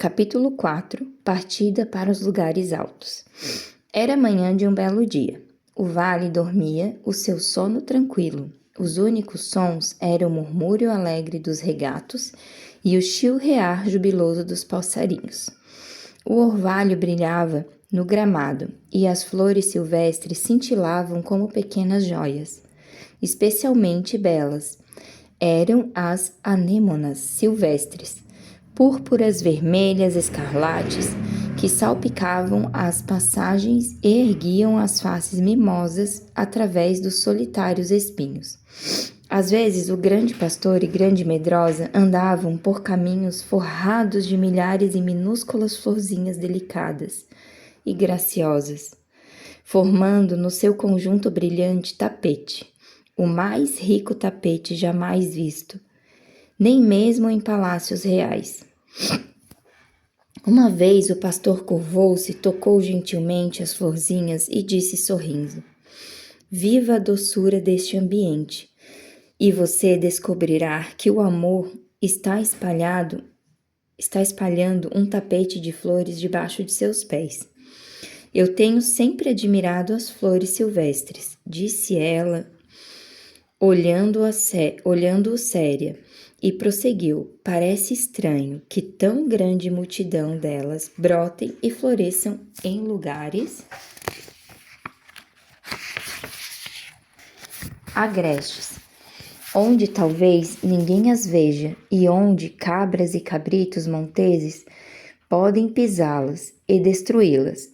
Capítulo 4. Partida para os lugares altos. Era manhã de um belo dia. O vale dormia o seu sono tranquilo. Os únicos sons eram o murmúrio alegre dos regatos e o chilrear jubiloso dos passarinhos. O orvalho brilhava no gramado e as flores silvestres cintilavam como pequenas joias. Especialmente belas eram as anêmonas silvestres, púrpuras, vermelhas, escarlates, que salpicavam as passagens e erguiam as faces mimosas através dos solitários espinhos. Às vezes, o grande pastor e grande medrosa andavam por caminhos forrados de milhares de minúsculas florzinhas delicadas e graciosas, formando no seu conjunto brilhante tapete, o mais rico tapete jamais visto, nem mesmo em palácios reais. Uma vez o pastor curvou-se, tocou gentilmente as florzinhas e disse sorrindo: "Viva a doçura deste ambiente, e você descobrirá que o amor está espalhando um tapete de flores debaixo de seus pés. Eu tenho sempre admirado as flores silvestres", disse ela, olhando-o séria, e prosseguiu: "Parece estranho que tão grande multidão delas brotem e floresçam em lugares agrestes, onde talvez ninguém as veja e onde cabras e cabritos monteses podem pisá-las e destruí-las.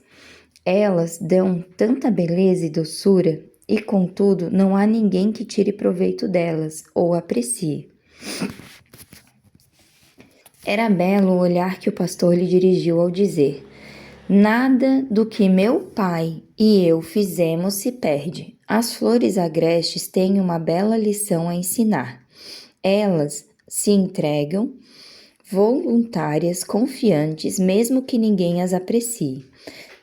Elas dão tanta beleza e doçura, e contudo não há ninguém que tire proveito delas ou aprecie." Era belo o olhar que o pastor lhe dirigiu ao dizer: "Nada do que meu pai e eu fizemos se perde. As flores agrestes têm uma bela lição a ensinar. Elas se entregam, voluntárias, confiantes, mesmo que ninguém as aprecie.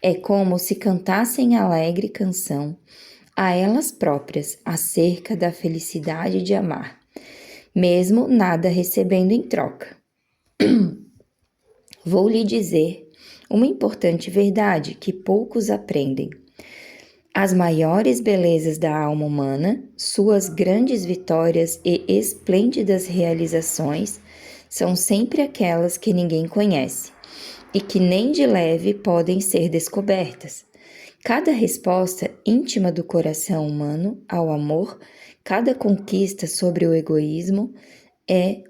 É como se cantassem alegre canção a elas próprias acerca da felicidade de amar, mesmo nada recebendo em troca. Vou lhe dizer uma importante verdade que poucos aprendem. As maiores belezas da alma humana, suas grandes vitórias e esplêndidas realizações, são sempre aquelas que ninguém conhece e que nem de leve podem ser descobertas. Cada resposta íntima do coração humano ao amor, cada conquista sobre o egoísmo é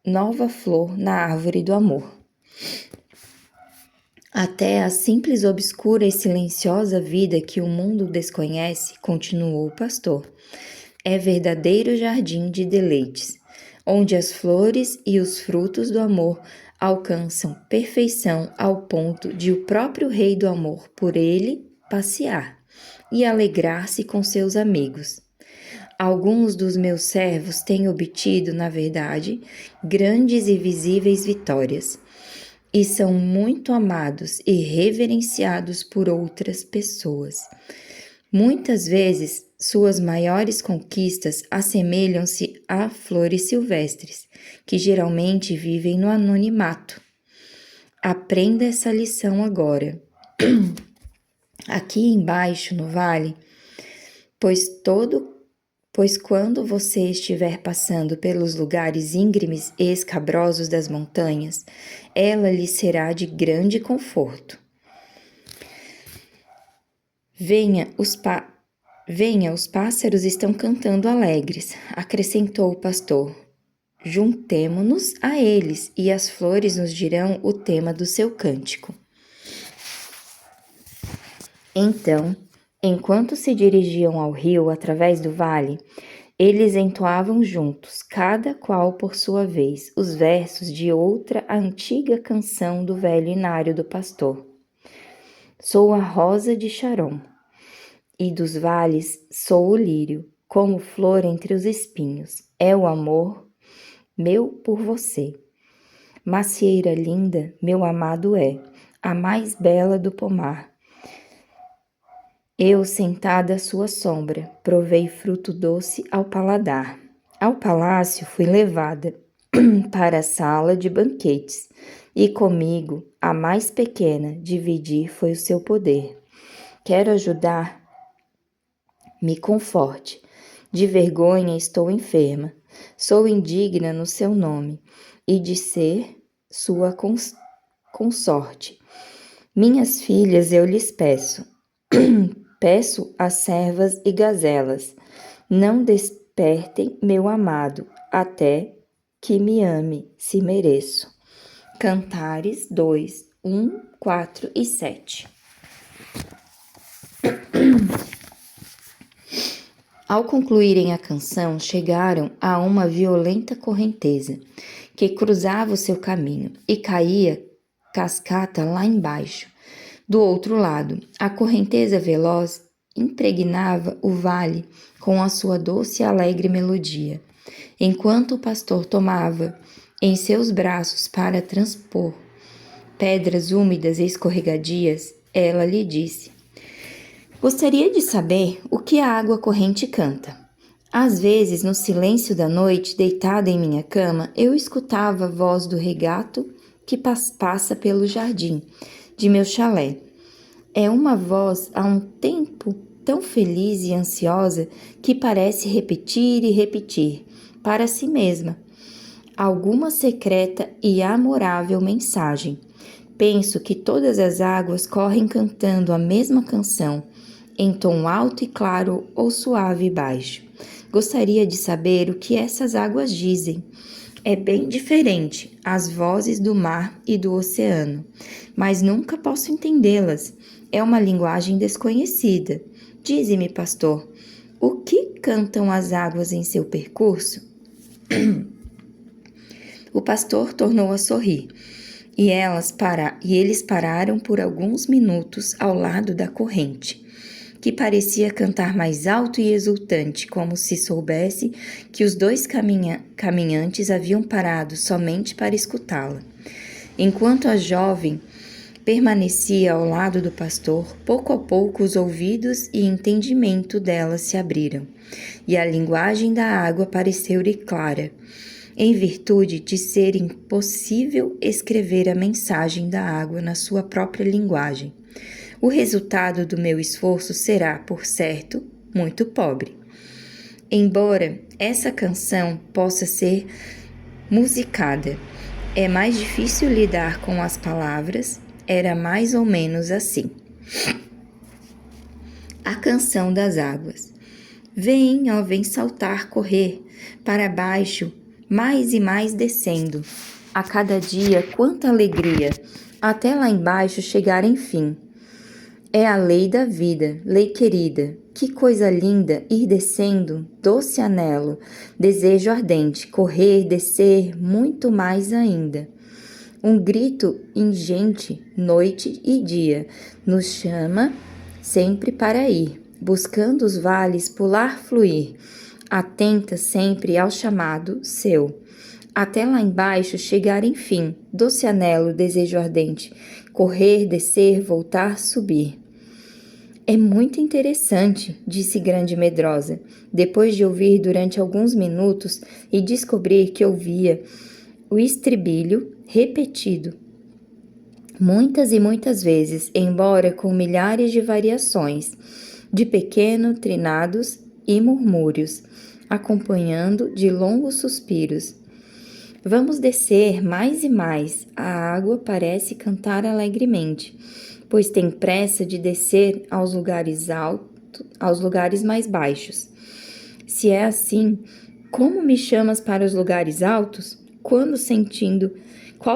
nova flor na árvore do amor. Até a simples, obscura e silenciosa vida que o mundo desconhece", continuou o pastor, "é verdadeiro jardim de deleites, onde as flores e os frutos do amor alcançam perfeição ao ponto de o próprio Rei do Amor por ele passear e alegrar-se com seus amigos. Alguns dos meus servos têm obtido, na verdade, grandes e visíveis vitórias, e são muito amados e reverenciados por outras pessoas. Muitas vezes, suas maiores conquistas assemelham-se a flores silvestres, que geralmente vivem no anonimato. Aprenda essa lição agora. Aqui embaixo no vale, pois quando você estiver passando pelos lugares íngremes e escabrosos das montanhas, ela lhe será de grande conforto. Venha, os pássaros estão cantando alegres", acrescentou o pastor. "Juntemo-nos a eles e as flores nos dirão o tema do seu cântico." Então, enquanto se dirigiam ao rio através do vale, eles entoavam juntos, cada qual por sua vez, os versos de outra antiga canção do velho inário do pastor. "Sou a rosa de Sharon, e dos vales sou o lírio, como flor entre os espinhos. É o amor meu por você. Macieira linda, meu amado é, a mais bela do pomar. Eu, sentada à sua sombra, provei fruto doce ao paladar. Ao palácio fui levada, para a sala de banquetes, e comigo, a mais pequena, dividir foi o seu poder. Quero ajudar, me conforte. De vergonha estou enferma. Sou indigna no seu nome e de ser sua consorte. Minhas filhas eu lhes peço. Peço às servas e gazelas. Não despertem meu amado, até que me ame, se mereço. Cantares 2, 1, 4 e 7. Ao concluírem a canção, chegaram a uma violenta correnteza que cruzava o seu caminho e caía cascata lá embaixo. Do outro lado, a correnteza veloz impregnava o vale com a sua doce e alegre melodia. Enquanto o pastor tomava em seus braços para transpor pedras úmidas e escorregadias, ela lhe disse: Gostaria de saber o que a água corrente canta. Às vezes, no silêncio da noite, deitada em minha cama, eu escutava a voz do regato que passa pelo jardim de meu chalé. É uma voz há um tempo tão feliz e ansiosa que parece repetir e repetir para si mesma alguma secreta e amorável mensagem. Penso que todas as águas correm cantando a mesma canção, em tom alto e claro ou suave e baixo. Gostaria de saber o que essas águas dizem. É bem diferente as vozes do mar e do oceano, mas nunca posso entendê-las. É uma linguagem desconhecida. Dize-me, pastor, o que cantam as águas em seu percurso? O pastor tornou a sorrir, e eles pararam por alguns minutos ao lado da corrente, que parecia cantar mais alto e exultante, como se soubesse que os dois caminhantes haviam parado somente para escutá-la. Enquanto a jovem permanecia ao lado do pastor, pouco a pouco os ouvidos e entendimento dela se abriram, e a linguagem da água pareceu-lhe clara, em virtude de ser impossível escrever a mensagem da água na sua própria linguagem. O resultado do meu esforço será, por certo, muito pobre. Embora essa canção possa ser musicada, é mais difícil lidar com as palavras, era mais ou menos assim. A canção das águas. Vem, ó, vem saltar, correr, para baixo, mais e mais descendo. A cada dia, quanta alegria, até lá embaixo chegar enfim. É a lei da vida, lei querida, que coisa linda ir descendo, doce anelo, desejo ardente, correr, descer, muito mais ainda. Um grito ingente, noite e dia, nos chama sempre para ir, buscando os vales pular, fluir, atenta sempre ao chamado seu. Até lá embaixo chegar enfim, doce anelo, desejo ardente, correr, descer, voltar, subir. É muito interessante, disse Grande Medrosa, depois de ouvir durante alguns minutos e descobrir que ouvia o estribilho repetido muitas e muitas vezes, embora com milhares de variações, de pequenos trinados e murmúrios, acompanhando de longos suspiros. Vamos descer mais e mais, a água parece cantar alegremente, pois tem pressa de descer aos lugares mais baixos. Se é assim, como me chamas para os lugares altos? Qual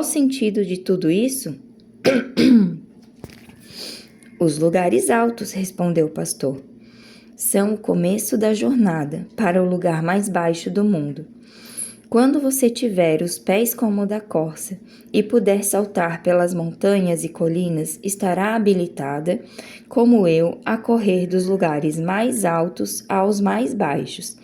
sentido de tudo isso? Os lugares altos, respondeu o pastor, são o começo da jornada para o lugar mais baixo do mundo. Quando você tiver os pés como o da corça e puder saltar pelas montanhas e colinas, estará habilitada, como eu, a correr dos lugares mais altos aos mais baixos,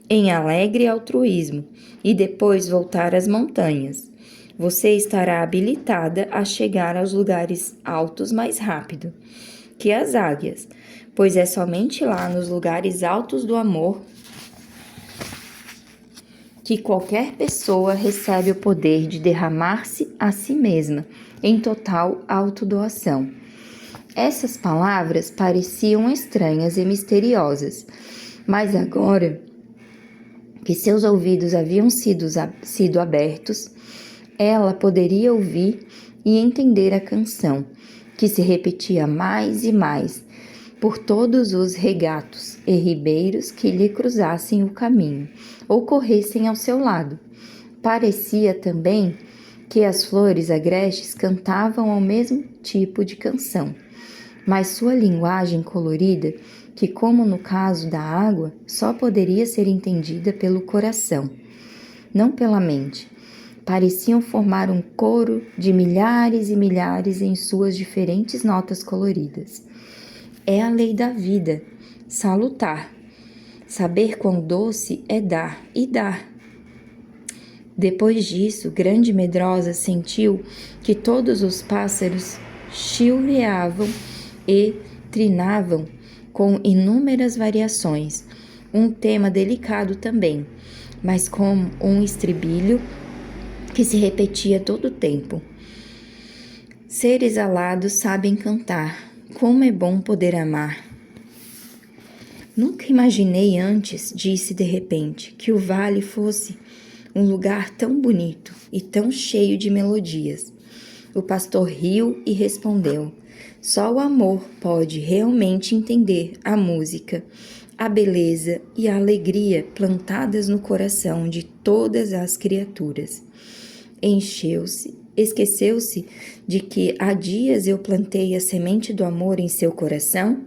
em alegre altruísmo, e depois voltar às montanhas. Você estará habilitada a chegar aos lugares altos mais rápido que as águias, pois é somente lá nos lugares altos do amor que qualquer pessoa recebe o poder de derramar-se a si mesma em total autodoação. Essas palavras pareciam estranhas e misteriosas, mas agora que seus ouvidos haviam sido abertos, ela poderia ouvir e entender a canção, que se repetia mais e mais por todos os regatos e ribeiros que lhe cruzassem o caminho ou corressem ao seu lado. Parecia também que as flores agrestes cantavam ao mesmo tipo de canção, mas sua linguagem colorida, que como no caso da água, só poderia ser entendida pelo coração, não pela mente, pareciam formar um coro de milhares e milhares em suas diferentes notas coloridas. É a lei da vida, salutar. Saber quão doce é dar e dar. Depois disso, Grande Medrosa sentiu que todos os pássaros chilreavam e trinavam com inúmeras variações, um tema delicado também, mas com um estribilho que se repetia todo o tempo. Seres alados sabem cantar, como é bom poder amar. Nunca imaginei antes, disse de repente, que o vale fosse um lugar tão bonito e tão cheio de melodias. O pastor riu e respondeu: só o amor pode realmente entender a música, a beleza e a alegria plantadas no coração de todas as criaturas. Esqueceu-se de que há dias eu plantei a semente do amor em seu coração?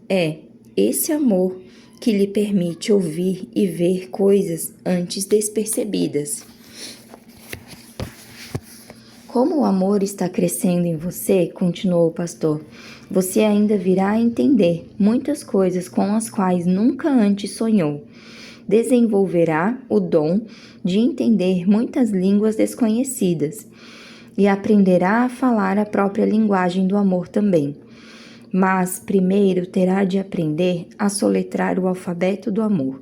É esse amor que lhe permite ouvir e ver coisas antes despercebidas. Como o amor está crescendo em você, continuou o pastor, você ainda virá a entender muitas coisas com as quais nunca antes sonhou. Desenvolverá o dom de entender muitas línguas desconhecidas e aprenderá a falar a própria linguagem do amor também. Mas primeiro terá de aprender a soletrar o alfabeto do amor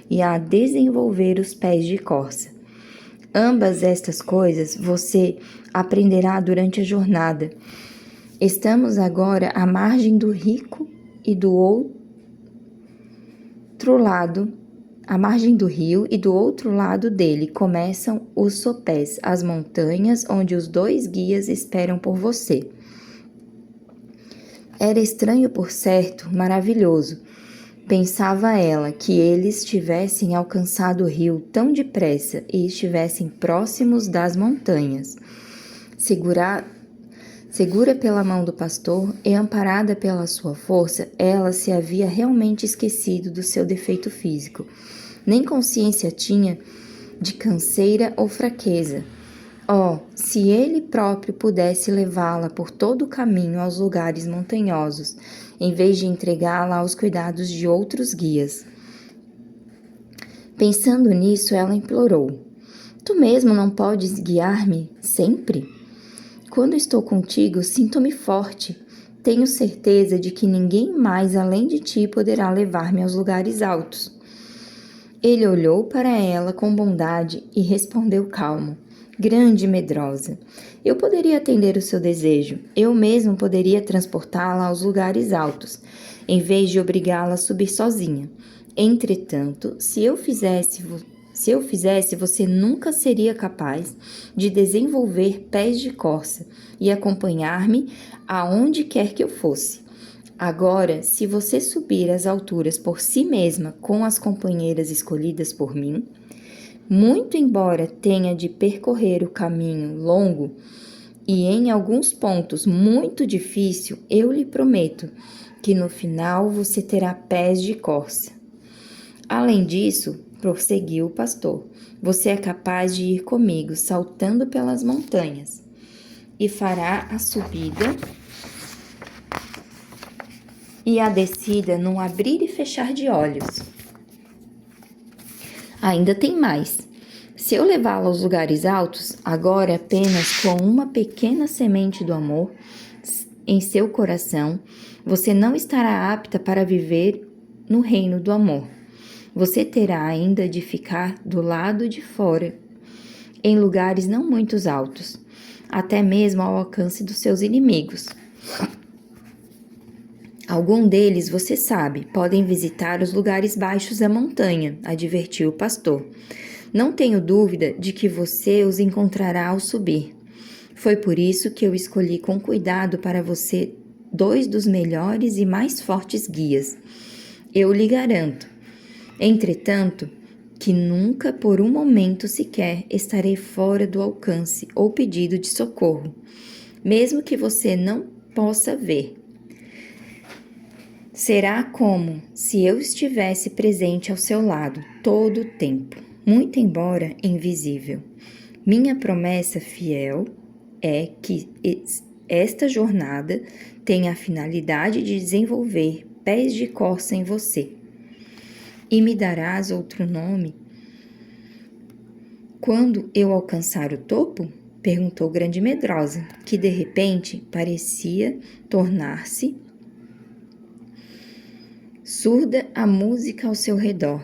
e a desenvolver os pés de corça. Ambas estas coisas você aprenderá durante a jornada. Estamos agora à margem do rio e do outro lado dele começam os sopés, as montanhas onde os 2 guias esperam por você. Era estranho, por certo, maravilhoso. Pensava ela que eles tivessem alcançado o rio tão depressa e estivessem próximos das montanhas. Segura pela mão do pastor e amparada pela sua força, ela se havia realmente esquecido do seu defeito físico. Nem consciência tinha de canseira ou fraqueza. Oh, se ele próprio pudesse levá-la por todo o caminho aos lugares montanhosos, em vez de entregá-la aos cuidados de outros guias. Pensando nisso, ela implorou: tu mesmo não podes guiar-me sempre? Quando estou contigo, sinto-me forte. Tenho certeza de que ninguém mais além de ti poderá levar-me aos lugares altos. Ele olhou para ela com bondade e respondeu calmo: Grande Medrosa, eu poderia atender o seu desejo. Eu mesmo poderia transportá-la aos lugares altos, em vez de obrigá-la a subir sozinha. Entretanto, se eu fizesse, você nunca seria capaz de desenvolver pés de corça e acompanhar-me aonde quer que eu fosse. Agora, se você subir às alturas por si mesma com as companheiras escolhidas por mim, muito embora tenha de percorrer o caminho longo e em alguns pontos muito difícil, eu lhe prometo que no final você terá pés de corça. Além disso, prosseguiu o pastor, você é capaz de ir comigo saltando pelas montanhas e fará a subida e a descida num abrir e fechar de olhos. Ainda tem mais. Se eu levá-la aos lugares altos, agora apenas com uma pequena semente do amor em seu coração, você não estará apta para viver no reino do amor. Você terá ainda de ficar do lado de fora, em lugares não muito altos, até mesmo ao alcance dos seus inimigos. Algum deles, você sabe, podem visitar os lugares baixos da montanha, advertiu o pastor. Não tenho dúvida de que você os encontrará ao subir. Foi por isso que eu escolhi com cuidado para você 2 dos melhores e mais fortes guias. Eu lhe garanto, entretanto, que nunca por um momento sequer estarei fora do alcance ou pedido de socorro, mesmo que você não possa ver. Será como se eu estivesse presente ao seu lado todo o tempo, muito embora invisível. Minha promessa fiel é que esta jornada tenha a finalidade de desenvolver pés de corça em você. E me darás outro nome quando eu alcançar o topo? Perguntou Grande Medrosa, que de repente parecia tornar-se surda à música ao seu redor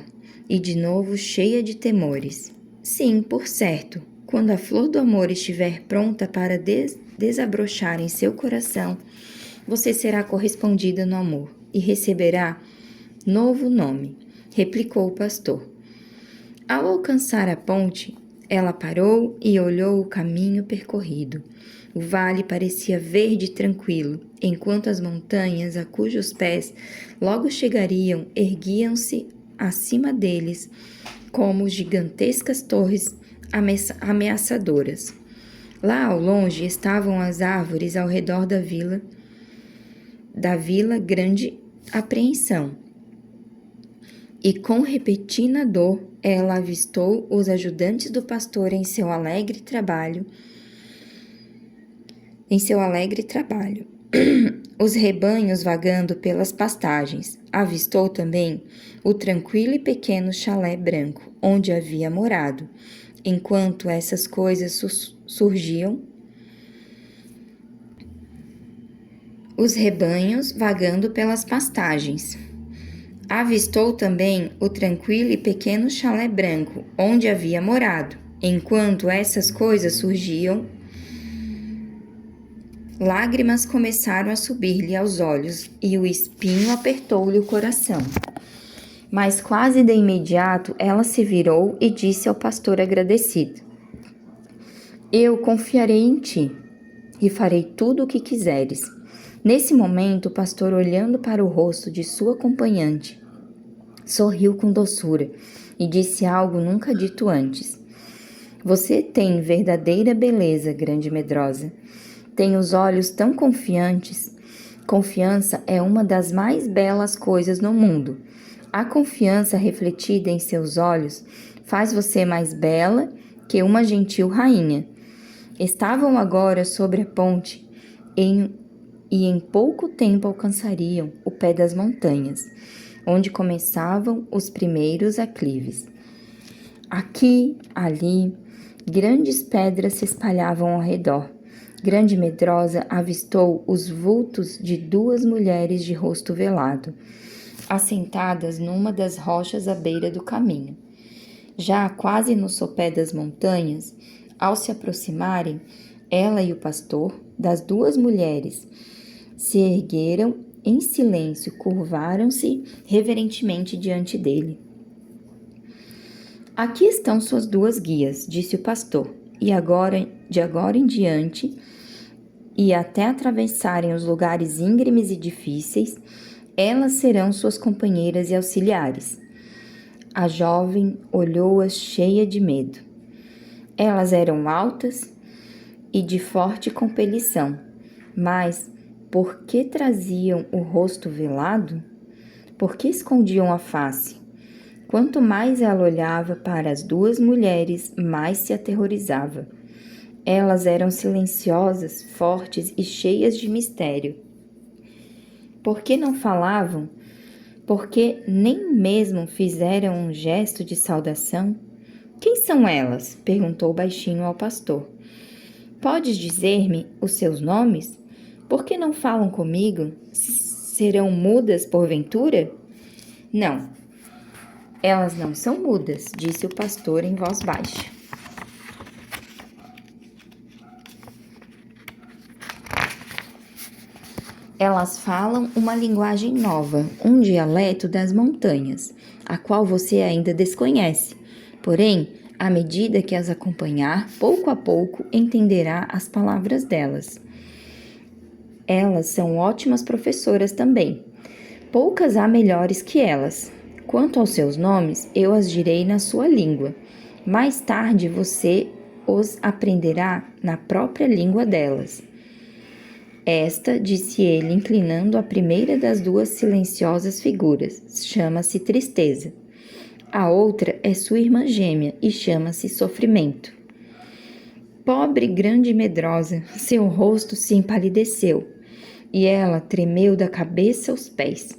e de novo cheia de temores. Sim, por certo, quando a flor do amor estiver pronta para desabrochar em seu coração, você será correspondida no amor e receberá novo nome, replicou o pastor. Ao alcançar a ponte, ela parou e olhou o caminho percorrido. O vale parecia verde e tranquilo, enquanto as montanhas a cujos pés logo chegariam erguiam-se acima deles como gigantescas torres ameaçadoras. Lá ao longe estavam as árvores ao redor da vila Grande Apreensão. E com repentina dor, ela avistou os ajudantes do pastor em seu alegre trabalho. Os rebanhos vagando pelas pastagens. Avistou também o tranquilo e pequeno chalé branco, onde havia morado. Enquanto essas coisas surgiam, os rebanhos vagando pelas pastagens. Avistou também o tranquilo e pequeno chalé branco, onde havia morado. Enquanto essas coisas surgiam, lágrimas começaram a subir-lhe aos olhos e o espinho apertou-lhe o coração. Mas quase de imediato ela se virou e disse ao pastor agradecido: Eu confiarei em ti e farei tudo o que quiseres. Nesse momento, o pastor, olhando para o rosto de sua acompanhante, sorriu com doçura e disse algo nunca dito antes. Você tem verdadeira beleza, Grande Medrosa. Tem os olhos tão confiantes. Confiança é uma das mais belas coisas no mundo. A confiança refletida em seus olhos faz você mais bela que uma gentil rainha. Estavam agora sobre a ponte e em pouco tempo alcançariam o pé das montanhas, onde começavam os primeiros aclives. Aqui, ali, grandes pedras se espalhavam ao redor. Grande Medrosa avistou os vultos de 2 mulheres de rosto velado, assentadas numa das rochas à beira do caminho. Já quase no sopé das montanhas, ao se aproximarem, ela e o pastor, das 2 mulheres, se ergueram em silêncio, curvaram-se reverentemente diante dele. Aqui estão suas 2 guias, disse o pastor, e de agora em diante, e até atravessarem os lugares íngremes e difíceis, elas serão suas companheiras e auxiliares. A jovem olhou-as cheia de medo. Elas eram altas e de forte compelição, mas por que traziam o rosto velado? Por que escondiam a face? Quanto mais ela olhava para as 2 mulheres, mais se aterrorizava. Elas eram silenciosas, fortes e cheias de mistério. Por que não falavam? Por que nem mesmo fizeram um gesto de saudação? Quem são elas? Perguntou baixinho ao pastor. Podes dizer-me os seus nomes? Por que não falam comigo? Serão mudas porventura? Não. Elas não são mudas, disse o pastor em voz baixa. Elas falam uma linguagem nova, um dialeto das montanhas, a qual você ainda desconhece. Porém, à medida que as acompanhar, pouco a pouco entenderá as palavras delas. Elas são ótimas professoras também. Poucas há melhores que elas. Quanto aos seus nomes, eu as direi na sua língua. Mais tarde você os aprenderá na própria língua delas. Esta, disse ele, inclinando a primeira das duas silenciosas figuras, chama-se Tristeza. A outra é sua irmã gêmea e chama-se Sofrimento. Pobre, grande e medrosa, seu rosto se empalideceu e ela tremeu da cabeça aos pés,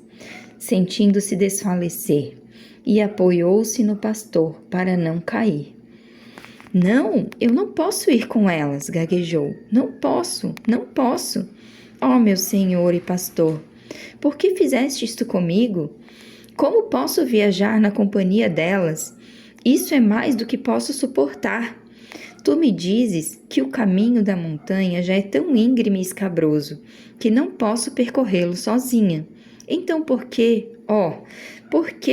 sentindo-se desfalecer, e apoiou-se no pastor para não cair. Não, eu não posso ir com elas, gaguejou. Não posso, não posso. Oh, meu senhor e pastor, por que fizeste isto comigo? Como posso viajar na companhia delas? Isso é mais do que posso suportar. Tu me dizes que o caminho da montanha já é tão íngreme e escabroso que não posso percorrê-lo sozinha. Então por que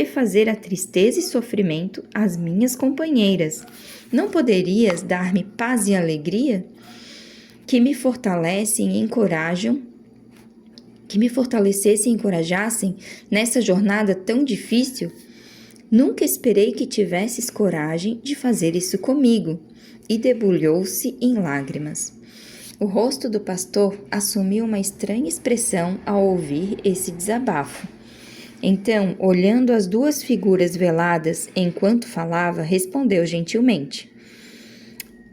fazer a tristeza e sofrimento às minhas companheiras? Não poderias dar-me paz e alegria? Que me fortalecessem e encorajassem nessa jornada tão difícil? Nunca esperei que tivesses coragem de fazer isso comigo. E debulhou-se em lágrimas. O rosto do pastor assumiu uma estranha expressão ao ouvir esse desabafo. Então, olhando as duas figuras veladas enquanto falava, respondeu gentilmente: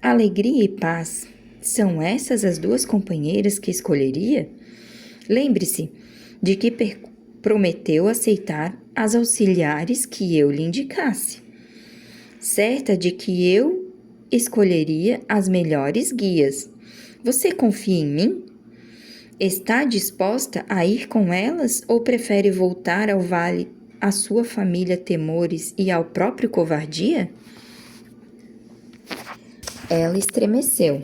Alegria e paz, são essas as duas companheiras que escolheria? Lembre-se de que prometeu aceitar as auxiliares que eu lhe indicasse, certa de que eu escolheria as melhores guias. Você confia em mim? Está disposta a ir com elas ou prefere voltar ao vale à sua família temores e ao próprio covardia? Ela estremeceu.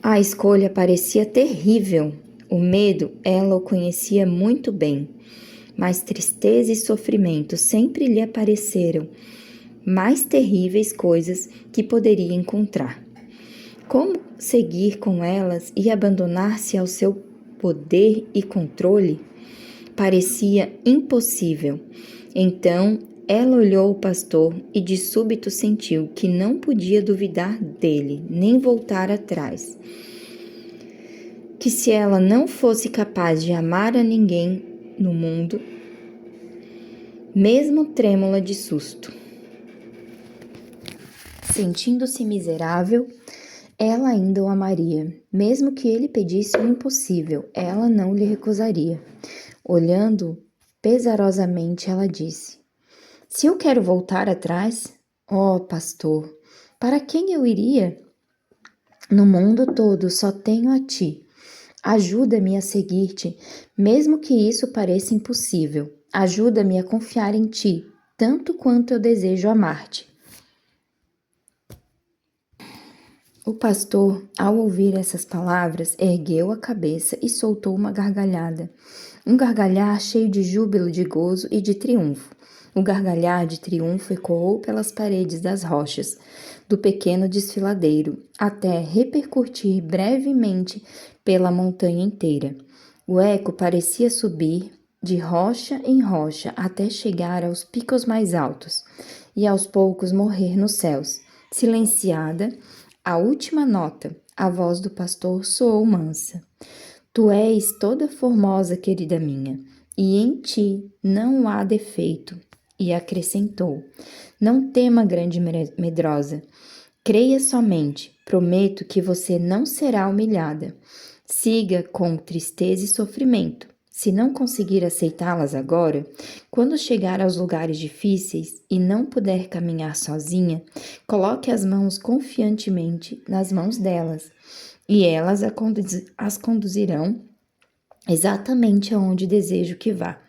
A escolha parecia terrível. O medo ela o conhecia muito bem, mas tristeza e sofrimento sempre lhe apareceram mais terríveis coisas que poderia encontrar. Como seguir com elas e abandonar-se ao seu poder e controle? Parecia impossível. Então ela olhou o pastor e de súbito sentiu que não podia duvidar dele, nem voltar atrás. Que se ela não fosse capaz de amar a ninguém no mundo, mesmo trêmula de susto. Sentindo-se miserável, ela ainda o amaria. Mesmo que ele pedisse o impossível, ela não lhe recusaria. Olhando pesarosamente, ela disse: Se eu quero voltar atrás, ó pastor, para quem eu iria? No mundo todo só tenho a ti. Ajuda-me a seguir-te, mesmo que isso pareça impossível. Ajuda-me a confiar em ti, tanto quanto eu desejo amar-te. O pastor, ao ouvir essas palavras, ergueu a cabeça e soltou uma gargalhada. Um gargalhar cheio de júbilo, de gozo e de triunfo. O gargalhar de triunfo ecoou pelas paredes das rochas do pequeno desfiladeiro, até repercutir brevemente pela montanha inteira. O eco parecia subir de rocha em rocha até chegar aos picos mais altos e aos poucos morrer nos céus. Silenciada, a última nota, a voz do pastor soou mansa. Tu és toda formosa, querida minha, e em ti não há defeito. E acrescentou: Não tema, grande medrosa. Creia somente, prometo que você não será humilhada. Siga com tristeza e sofrimento. Se não conseguir aceitá-las agora, quando chegar aos lugares difíceis e não puder caminhar sozinha, coloque as mãos confiantemente nas mãos delas, e elas as conduzirão exatamente aonde desejo que vá.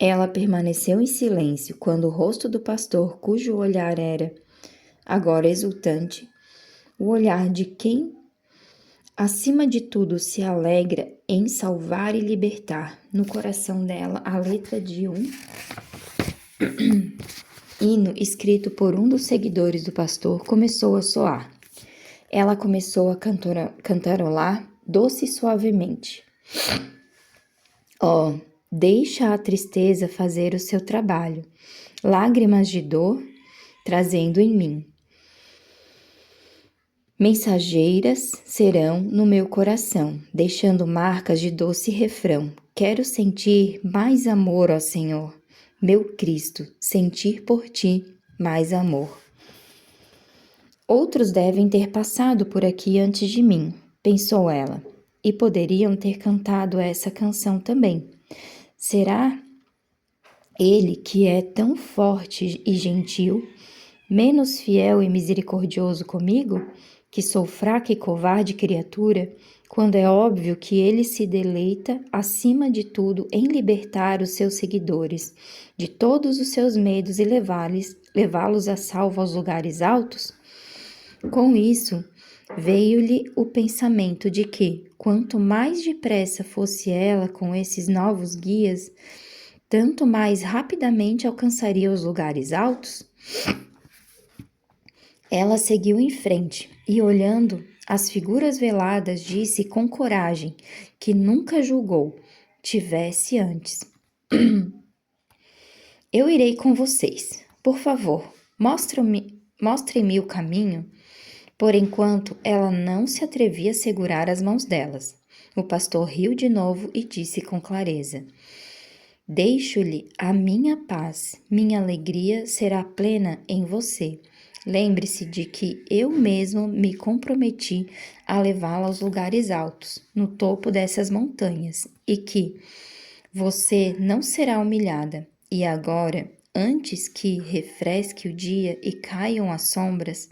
Ela permaneceu em silêncio quando o rosto do pastor, cujo olhar era agora exultante, o olhar de quem, acima de tudo, se alegra em salvar e libertar, no coração dela a letra de um hino escrito por um dos seguidores do pastor começou a soar. Ela começou a cantarolar doce e suavemente. Oh, deixa a tristeza fazer o seu trabalho, lágrimas de dor trazendo em mim. Mensageiras serão no meu coração, deixando marcas de doce refrão. Quero sentir mais amor, ó Senhor, meu Cristo, sentir por ti mais amor. Outros devem ter passado por aqui antes de mim, pensou ela, e poderiam ter cantado essa canção também. Será ele que é tão forte e gentil, menos fiel e misericordioso comigo, que sou fraca e covarde criatura, quando é óbvio que ele se deleita, acima de tudo, em libertar os seus seguidores de todos os seus medos e levá-los a salvo aos lugares altos? Com isso, veio-lhe o pensamento de que, quanto mais depressa fosse ela com esses novos guias, tanto mais rapidamente alcançaria os lugares altos. Ela seguiu em frente e, olhando as figuras veladas, disse com coragem que nunca julgou tivesse antes: Eu irei com vocês. Por favor, mostrem-me o caminho. Por enquanto, ela não se atrevia a segurar as mãos delas. O pastor riu de novo e disse com clareza: Deixo-lhe a minha paz, minha alegria será plena em você. Lembre-se de que eu mesmo me comprometi a levá-la aos lugares altos, no topo dessas montanhas, e que você não será humilhada. E agora, antes que refresque o dia e caiam as sombras,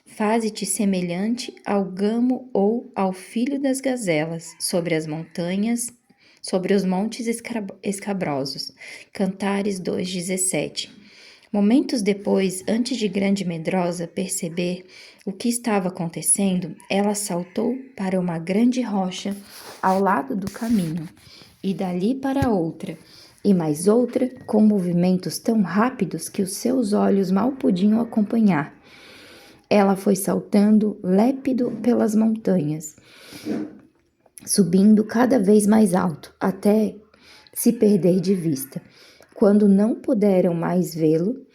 faze-te semelhante ao gamo ou ao filho das gazelas sobre as montanhas, sobre os montes escabrosos. Cantares 2:17. Momentos depois, antes de Grande Medrosa perceber o que estava acontecendo, ela saltou para uma grande rocha ao lado do caminho, e dali para outra, e mais outra, com movimentos tão rápidos que os seus olhos mal podiam acompanhar. Ela foi saltando lépido pelas montanhas, subindo cada vez mais alto, até se perder de vista. Quando não puderam mais vê-lo,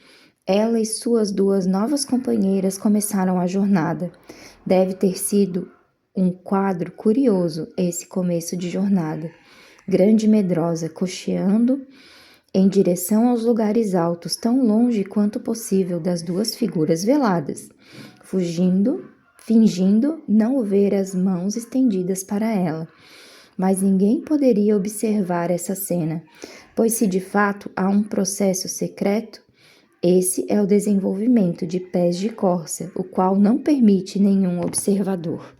ela e suas duas novas companheiras começaram a jornada. Deve ter sido um quadro curioso esse começo de jornada. Grande Medrosa cocheando em direção aos lugares altos, tão longe quanto possível das duas figuras veladas, fingindo não ver as mãos estendidas para ela. Mas ninguém poderia observar essa cena, pois se de fato há um processo secreto, esse é o desenvolvimento de pés de corça, o qual não permite nenhum observador.